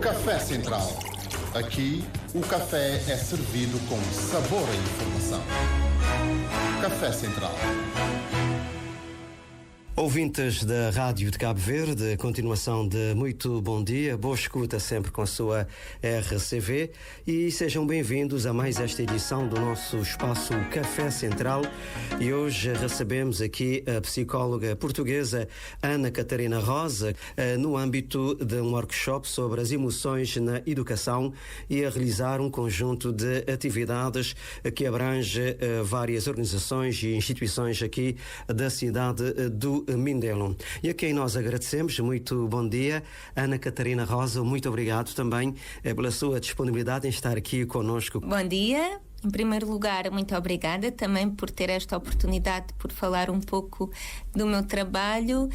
Café Central. Aqui, o café é servido com sabor e informação. Café Central. Ouvintes da Rádio de Cabo Verde, continuação de muito bom dia, boa escuta sempre com a sua RCV e sejam bem-vindos a mais esta edição do nosso espaço Café Central. E hoje recebemos aqui a psicóloga portuguesa Ana Catarina Rosa no âmbito de um workshop sobre as emoções na educação e a realizar um conjunto de atividades que abrange várias organizações e instituições aqui da cidade do Mindelo. E a quem nós agradecemos, muito bom dia, Ana Catarina Rosa, muito obrigado também pela sua disponibilidade em estar aqui conosco. Bom dia. Em primeiro lugar, muito obrigada também por ter esta oportunidade, por falar um pouco do meu trabalho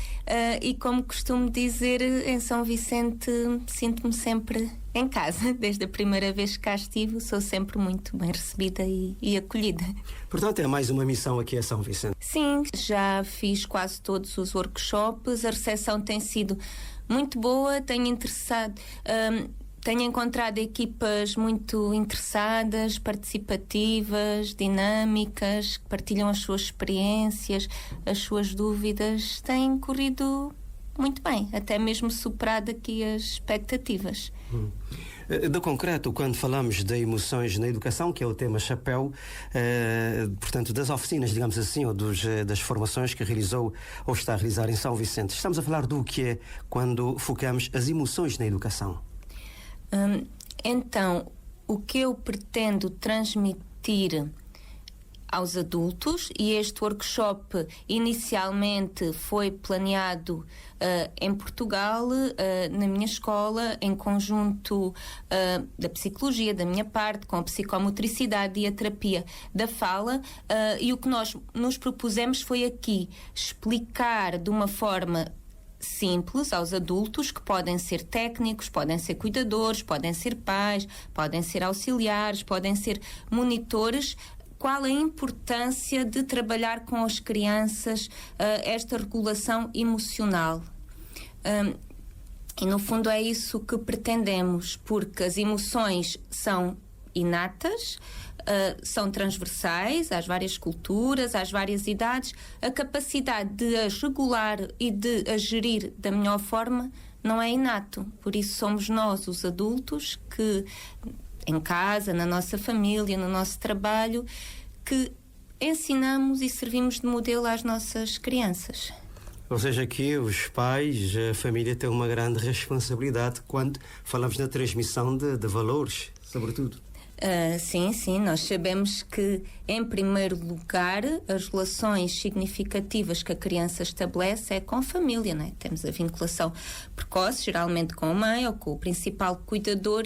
e como costumo dizer, em São Vicente sinto-me sempre em casa. Desde a primeira vez que cá estive, sou sempre muito bem recebida e acolhida. Portanto, é mais uma missão aqui a São Vicente. Sim, já fiz quase todos os workshops, a recepção tem sido muito boa, tenho encontrado equipas muito interessadas, participativas, dinâmicas, que partilham as suas experiências, as suas dúvidas. Tem corrido muito bem, até mesmo superado aqui as expectativas. Do concreto, quando falamos de emoções na educação, que é o tema chapéu, portanto, das oficinas, digamos assim, ou das formações que realizou ou está a realizar em São Vicente, estamos a falar do que é quando focamos as emoções na educação? Então, o que eu pretendo transmitir aos adultos, e este workshop inicialmente foi planeado em Portugal, na minha escola, em conjunto da psicologia, da minha parte, com a psicomotricidade e a terapia da fala, e o que nós nos propusemos foi aqui explicar de uma forma simples aos adultos, que podem ser técnicos, podem ser cuidadores, podem ser pais, podem ser auxiliares, podem ser monitores, qual a importância de trabalhar com as crianças esta regulação emocional. E no fundo é isso que pretendemos, porque as emoções são inatas, são transversais às várias culturas, às várias idades. A capacidade de as regular e de as gerir da melhor forma não é inato. Por isso somos nós, os adultos, que em casa, na nossa família, no nosso trabalho, que ensinamos e servimos de modelo às nossas crianças. Ou seja, aqui os pais, a família tem uma grande responsabilidade quando falamos na transmissão de valores, sobretudo. Sim, nós sabemos que, em primeiro lugar, as relações significativas que a criança estabelece é com a família, não é? Temos a vinculação precoce, geralmente com a mãe ou com o principal cuidador,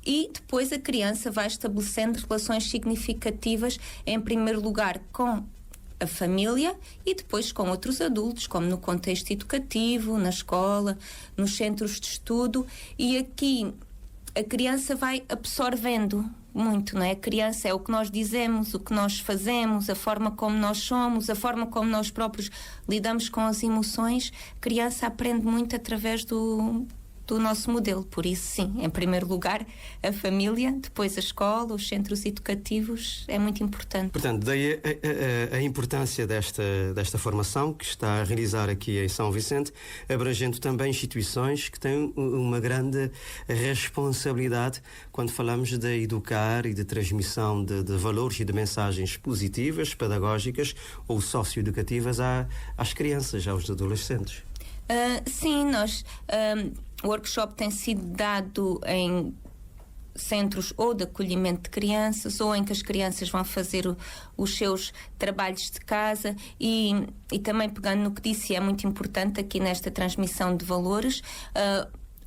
e depois a criança vai estabelecendo relações significativas, em primeiro lugar, com a família e depois com outros adultos, como no contexto educativo, na escola, nos centros de estudo, e aqui a criança vai absorvendo muito, não é? A criança é o que nós dizemos, o que nós fazemos, a forma como nós somos, a forma como nós próprios lidamos com as emoções. A criança aprende muito através do nosso modelo. Por isso, sim, em primeiro lugar, a família, depois a escola, os centros educativos, é muito importante. Portanto, daí a importância desta formação que está a realizar aqui em São Vicente, abrangendo também instituições que têm uma grande responsabilidade quando falamos de educar e de transmissão de valores e de mensagens positivas, pedagógicas ou socioeducativas às crianças, aos adolescentes. Sim, o workshop tem sido dado em centros ou de acolhimento de crianças ou em que as crianças vão fazer os seus trabalhos de casa e também pegando no que disse, é muito importante aqui nesta transmissão de valores.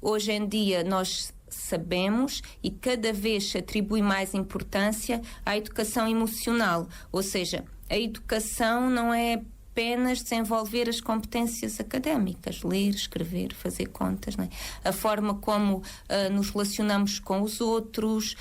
Hoje em dia nós sabemos e cada vez se atribui mais importância à educação emocional, ou seja, a educação não é apenas desenvolver as competências académicas, ler, escrever, fazer contas, não é? A forma como nos relacionamos com os outros,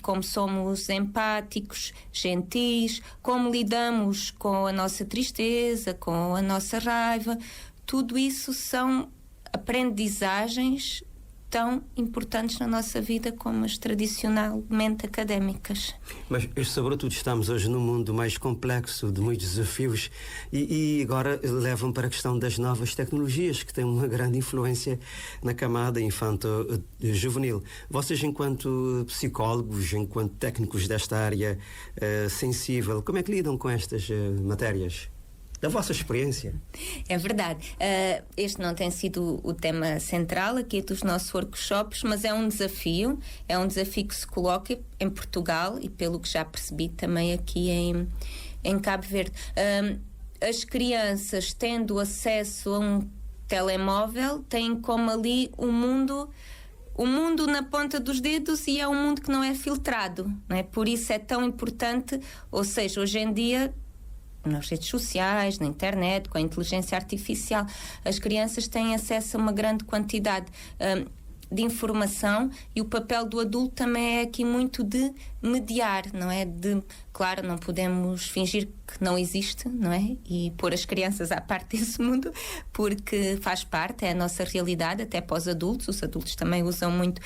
como somos empáticos, gentis, como lidamos com a nossa tristeza, com a nossa raiva, tudo isso são aprendizagens tão importantes na nossa vida como as tradicionalmente académicas. Mas, sobretudo, estamos hoje num mundo mais complexo, de muitos desafios, e agora levam para a questão das novas tecnologias, que têm uma grande influência na camada infanto-juvenil. Vocês, enquanto psicólogos, enquanto técnicos desta área sensível, como é que lidam com estas matérias? Da vossa experiência. É verdade. Este não tem sido o tema central aqui dos nossos workshops, mas é um desafio que se coloca em Portugal e, pelo que já percebi, também aqui em Cabo Verde. As crianças, tendo acesso a um telemóvel, têm como ali o mundo na ponta dos dedos, e é um mundo que não é filtrado, não é? Por isso é tão importante, ou seja, hoje em dia, nas redes sociais, na internet, com a inteligência artificial, as crianças têm acesso a uma grande quantidade de informação, e o papel do adulto também é aqui muito de mediar, não é? Claro, não podemos fingir que não existe, não é? E pôr as crianças à parte desse mundo, porque faz parte, é a nossa realidade, até para os adultos também usam muito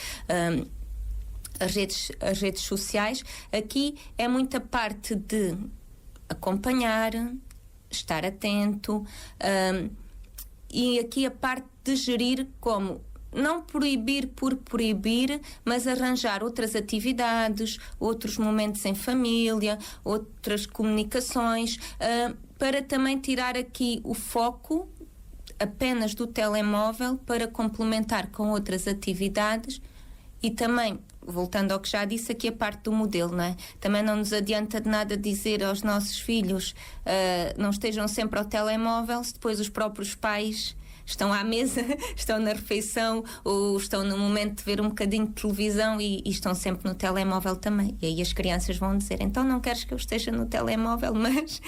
as redes sociais. Aqui é muita parte de acompanhar, estar atento, e aqui a parte de gerir, como não proibir por proibir, mas arranjar outras atividades, outros momentos em família, outras comunicações, para também tirar aqui o foco apenas do telemóvel, para complementar com outras atividades. E também, voltando ao que já disse, aqui a parte do modelo, não é? Também não nos adianta de nada dizer aos nossos filhos não estejam sempre ao telemóvel, se depois os próprios pais estão à mesa, estão na refeição, ou estão no momento de ver um bocadinho de televisão e estão sempre no telemóvel também. E aí as crianças vão dizer, então não queres que eu esteja no telemóvel, mas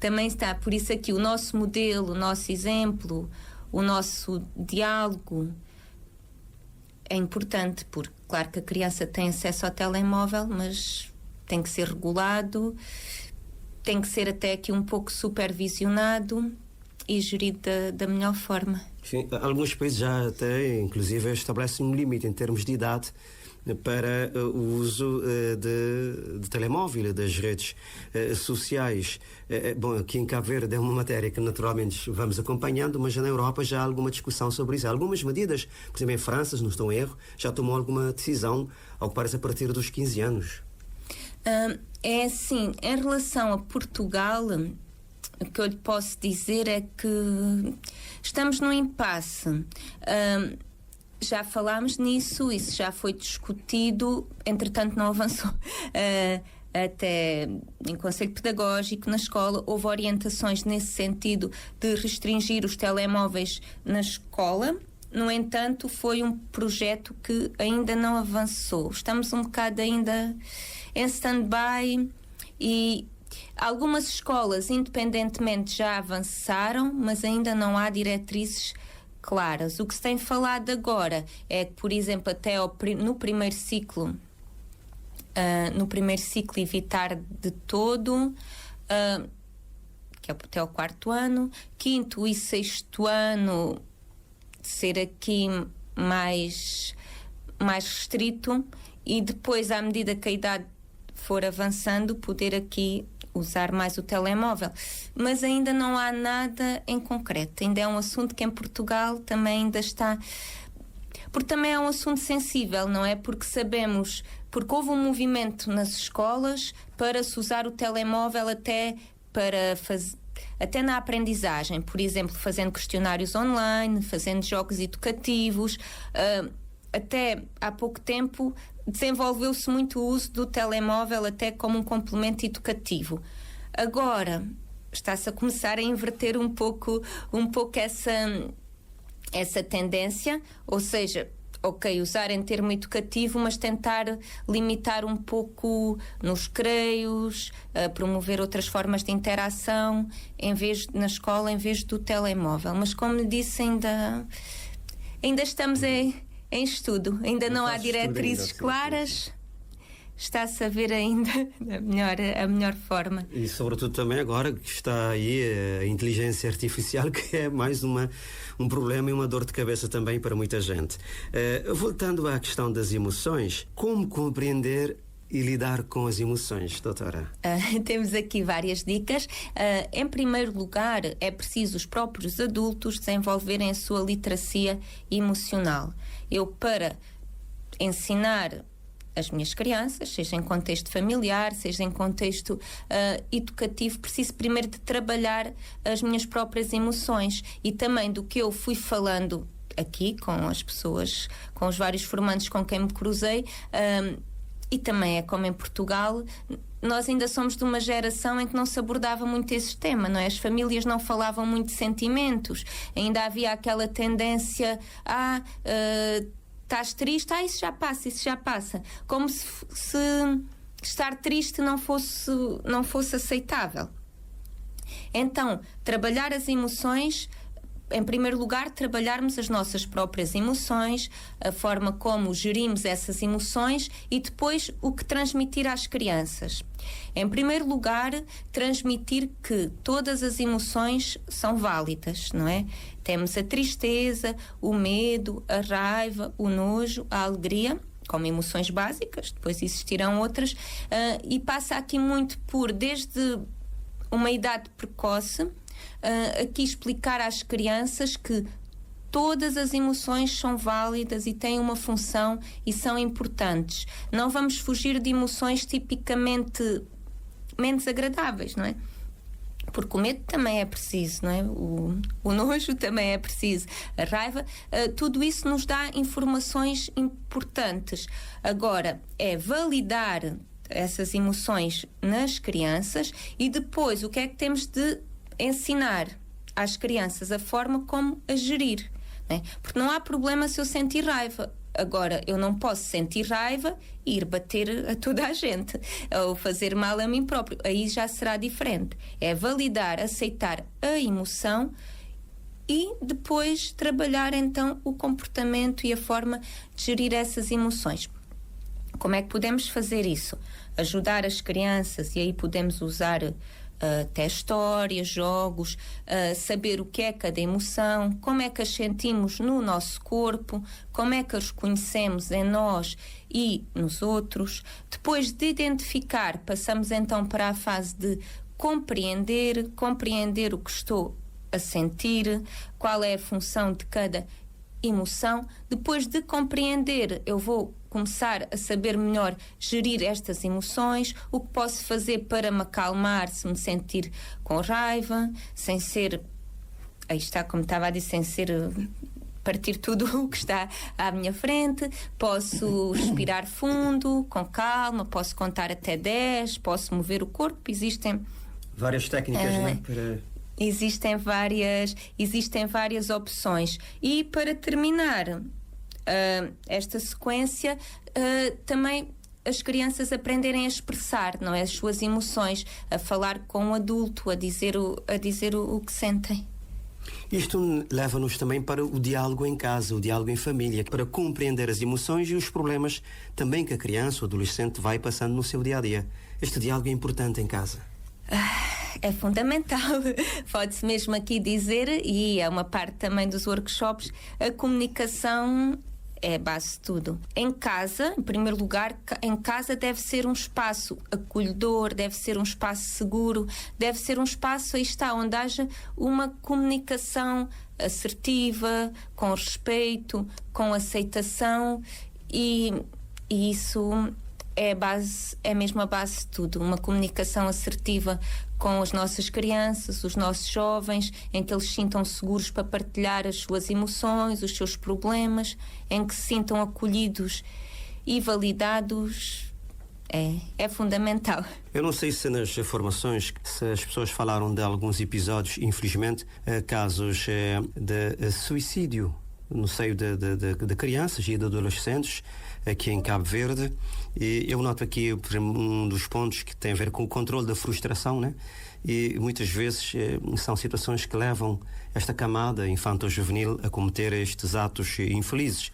também está. Por isso aqui o nosso modelo, o nosso exemplo, o nosso diálogo é importante, porque claro que a criança tem acesso ao telemóvel, mas tem que ser regulado, tem que ser até aqui um pouco supervisionado e gerido da melhor forma. Sim, alguns países já até, inclusive, estabelecem um limite em termos de idade para o uso de telemóvel, das redes sociais. Bom, aqui em Cabo Verde é uma matéria que naturalmente vamos acompanhando, mas na Europa já há alguma discussão sobre isso. Algumas medidas, por exemplo, em França, se não estou em erro, já tomou alguma decisão, ao que parece, a partir dos 15 anos. É assim, em relação a Portugal, o que eu lhe posso dizer é que estamos num impasse. Já falámos nisso, isso já foi discutido, entretanto não avançou. Até em conselho pedagógico, na escola, houve orientações nesse sentido de restringir os telemóveis na escola. No entanto, foi um projeto que ainda não avançou. Estamos um bocado ainda em stand-by, e algumas escolas, independentemente, já avançaram, mas ainda não há diretrizes claras. O que se tem falado agora é que, por exemplo, até no primeiro ciclo, evitar de todo, que é até o 4º ano, 5º e 6º ano ser aqui mais restrito, e depois, à medida que a idade for avançando, poder aqui usar mais o telemóvel. Mas ainda não há nada em concreto. Ainda é um assunto que em Portugal também ainda está... Porque também é um assunto sensível, não é? Porque sabemos... Porque houve um movimento nas escolas para se usar o telemóvel até na aprendizagem. Por exemplo, fazendo questionários online, fazendo jogos educativos. Até há pouco tempo desenvolveu-se muito o uso do telemóvel até como um complemento educativo. Agora está-se a começar a inverter um pouco essa tendência, ou seja, ok, usar em termo educativo, mas tentar limitar um pouco nos recreios, promover outras formas de interação na escola, em vez do telemóvel. Mas, como lhe disse, ainda estamos em estudo, ainda não há diretrizes claras. está-se a ver ainda a melhor forma. E sobretudo também agora que está aí a inteligência artificial, que é mais um problema e uma dor de cabeça também para muita gente. Voltando à questão das emoções, como compreender e lidar com as emoções, doutora? Temos aqui várias dicas. Em primeiro lugar, é preciso os próprios adultos desenvolverem a sua literacia emocional. Eu, para ensinar as minhas crianças, seja em contexto familiar, seja em contexto educativo, preciso primeiro de trabalhar as minhas próprias emoções e também do que eu fui falando aqui com as pessoas, com os vários formandos com quem me cruzei, e também é como em Portugal, nós ainda somos de uma geração em que não se abordava muito esse tema, não é? As famílias não falavam muito de sentimentos, ainda havia aquela tendência a estás triste, isso já passa. Como se estar triste não fosse aceitável. Então, trabalhar as emoções, em primeiro lugar, trabalharmos as nossas próprias emoções, a forma como gerimos essas emoções e depois o que transmitir às crianças. Em primeiro lugar, transmitir que todas as emoções são válidas, não é? Temos a tristeza, o medo, a raiva, o nojo, a alegria, como emoções básicas, depois existirão outras, e passa aqui muito por, desde uma idade precoce, aqui explicar às crianças que todas as emoções são válidas e têm uma função e são importantes. Não vamos fugir de emoções tipicamente menos agradáveis, não é? Porque o medo também é preciso, não é? O nojo também é preciso, a raiva, tudo isso nos dá informações importantes. Agora, é validar essas emoções nas crianças e depois o que é que temos de ensinar às crianças a forma como a gerir, né? Porque não há problema se eu sentir raiva. Agora, eu não posso sentir raiva e ir bater a toda a gente ou fazer mal a mim próprio. Aí já será diferente. É validar, aceitar a emoção e depois trabalhar então o comportamento e a forma de gerir essas emoções. Como é que podemos fazer isso? Ajudar as crianças, e aí podemos usar até histórias, jogos, saber o que é cada emoção, como é que as sentimos no nosso corpo, como é que as reconhecemos em nós e nos outros. Depois de identificar, passamos então para a fase de compreender o que estou a sentir, qual é a função de cada emoção. Depois de compreender, eu vou começar a saber melhor gerir estas emoções, o que posso fazer para me acalmar se me sentir com raiva, sem ser, aí está, como estava a dizer, sem ser partir tudo o que está à minha frente. Posso respirar fundo, com calma, posso contar até 10, posso mover o corpo. Existem várias técnicas, não é? Existem várias opções. E para terminar esta sequência, também as crianças aprenderem a expressar, não é, as suas emoções, a falar com o adulto, a dizer o que sentem. Isto leva-nos também para o diálogo em casa, o diálogo em família, para compreender as emoções e os problemas também que a criança ou adolescente vai passando no seu dia-a-dia. Este diálogo é importante em casa. É fundamental. Pode-se mesmo aqui dizer, e é uma parte também dos workshops, a comunicação é a base de tudo. Em casa, em primeiro lugar, em casa deve ser um espaço acolhedor, deve ser um espaço seguro, deve ser um espaço, aí está, onde haja uma comunicação assertiva, com respeito, com aceitação, e isso é mesmo a base de tudo. Uma comunicação assertiva com as nossas crianças, os nossos jovens, em que eles se sintam seguros para partilhar as suas emoções, os seus problemas, em que se sintam acolhidos e validados. É fundamental. Eu não sei se nas formações, se as pessoas falaram de alguns episódios, infelizmente, casos de suicídio no seio de crianças e de adolescentes aqui em Cabo Verde. E eu noto aqui um dos pontos que tem a ver com o controle da frustração, né? E muitas vezes são situações que levam esta camada infanto-juvenil a cometer estes atos infelizes.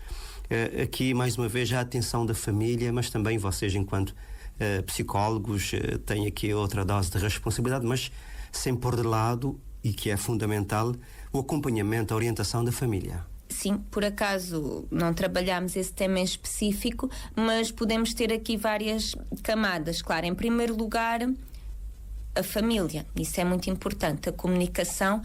Aqui, mais uma vez, a atenção da família, mas também vocês, enquanto psicólogos têm aqui outra dose de responsabilidade, mas sem pôr de lado, e que é fundamental, o acompanhamento, a orientação da família. Sim, por acaso não trabalhamos esse tema em específico, mas podemos ter aqui várias camadas. Claro, em primeiro lugar, a família. Isso é muito importante, a comunicação.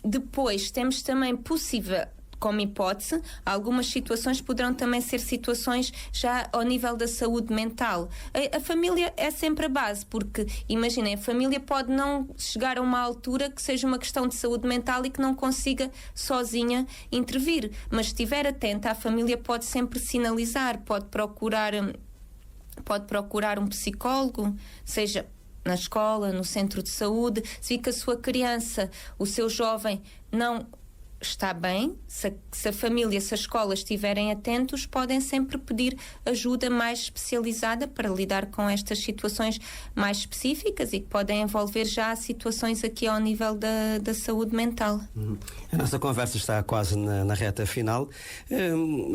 Depois, temos também possível, como hipótese, algumas situações poderão também ser situações já ao nível da saúde mental. A família é sempre a base, porque, imaginem, a família pode não chegar a uma altura que seja uma questão de saúde mental e que não consiga sozinha intervir. Mas se estiver atenta, a família pode sempre sinalizar, pode procurar um psicólogo, seja na escola, no centro de saúde. Se vir que a sua criança, o seu jovem, não está bem, se a família, se a escola estiverem atentos, podem sempre pedir ajuda mais especializada para lidar com estas situações mais específicas e que podem envolver já situações aqui ao nível da saúde mental. A nossa conversa está quase na reta final.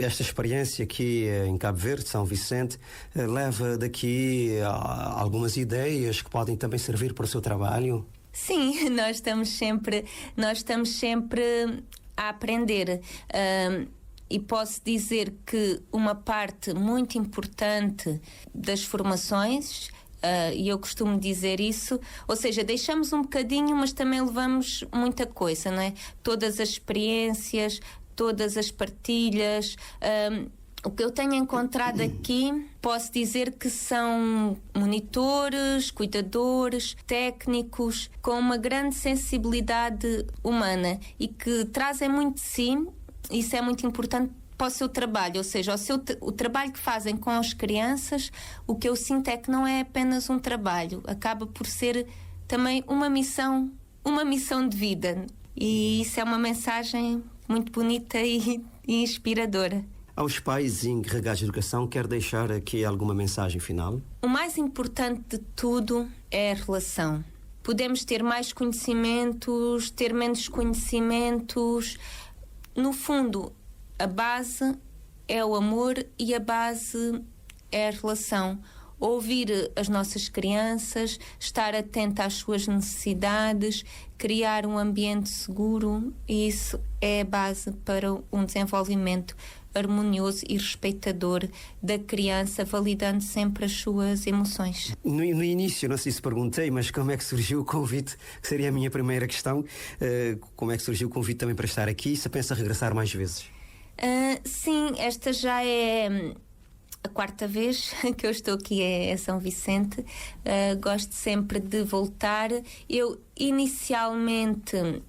Esta experiência aqui em Cabo Verde, São Vicente, leva daqui algumas ideias que podem também servir para o seu trabalho? Sim, nós estamos sempre a aprender. E posso dizer que uma parte muito importante das formações, e eu costumo dizer isso, ou seja, deixamos um bocadinho, mas também levamos muita coisa, não é? Todas as experiências, todas as partilhas. O que eu tenho encontrado aqui, posso dizer que são monitores, cuidadores, técnicos, com uma grande sensibilidade humana e que trazem muito de si, isso é muito importante para o seu trabalho, ou seja, o trabalho que fazem com as crianças, o que eu sinto é que não é apenas um trabalho, acaba por ser também uma missão de vida. E isso é uma mensagem muito bonita e inspiradora. Aos pais encarregados de educação, quer deixar aqui alguma mensagem final? O mais importante de tudo é a relação. Podemos ter mais conhecimentos, ter menos conhecimentos. No fundo, a base é o amor e a base é a relação. Ouvir as nossas crianças, estar atenta às suas necessidades, criar um ambiente seguro, e isso é a base para um desenvolvimento harmonioso e respeitador da criança, validando sempre as suas emoções. No início, não sei se perguntei, mas como é que surgiu o convite? Que seria a minha primeira questão. Como é que surgiu o convite também para estar aqui? Se pensa regressar mais vezes? Sim, esta já é a 4ª vez que eu estou aqui em São Vicente. Gosto sempre de voltar. Eu inicialmente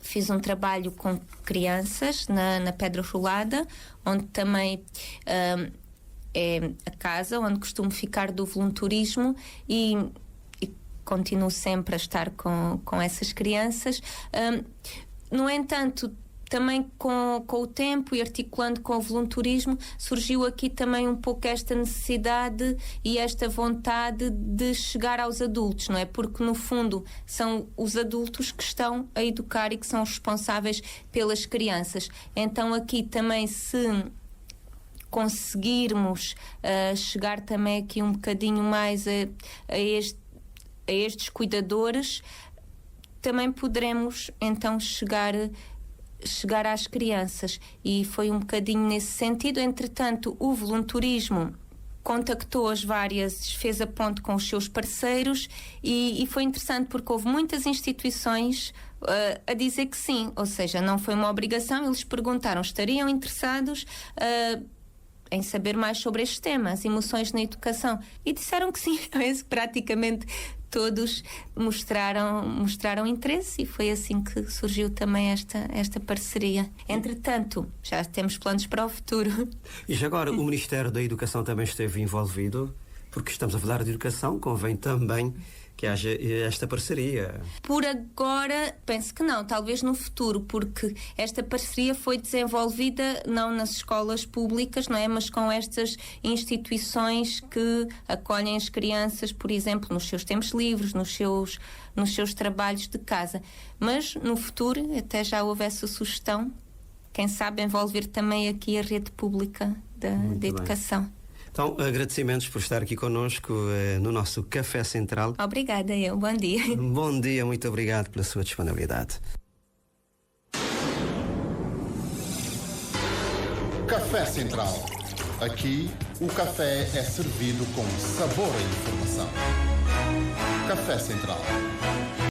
fiz um trabalho com crianças na Pedra Rolada, onde também é a casa onde costumo ficar do voluntarismo e continuo sempre a estar com essas crianças. No entanto, também com o tempo e articulando com o voluntarismo, surgiu aqui também um pouco esta necessidade e esta vontade de chegar aos adultos, não é? Porque, no fundo, são os adultos que estão a educar e que são os responsáveis pelas crianças. Então, aqui também, se conseguirmos chegar também aqui um bocadinho mais a estes cuidadores, também poderemos, então, chegar às crianças, e foi um bocadinho nesse sentido. Entretanto, o voluntarismo contactou as várias, fez a ponte com os seus parceiros e foi interessante porque houve muitas instituições a dizer que sim, ou seja, não foi uma obrigação. Eles perguntaram, estariam interessados em saber mais sobre este tema, as emoções na educação, e disseram que sim. Praticamente todos mostraram interesse, e foi assim que surgiu também esta parceria. Entretanto, já temos planos para o futuro. E já agora, o Ministério da Educação também esteve envolvido, porque estamos a falar de educação, convém também que haja esta parceria. Por agora, penso que não, talvez no futuro, porque esta parceria foi desenvolvida não nas escolas públicas, não é? Mas com estas instituições que acolhem as crianças, por exemplo, nos seus tempos livres, nos seus trabalhos de casa. Mas no futuro, até já houve essa sugestão, quem sabe envolver também aqui a rede pública da educação. Então, agradecimentos por estar aqui connosco no nosso Café Central. Obrigada, bom dia. Bom dia, muito obrigado pela sua disponibilidade. Café Central. Aqui, o café é servido com sabor e informação. Café Central.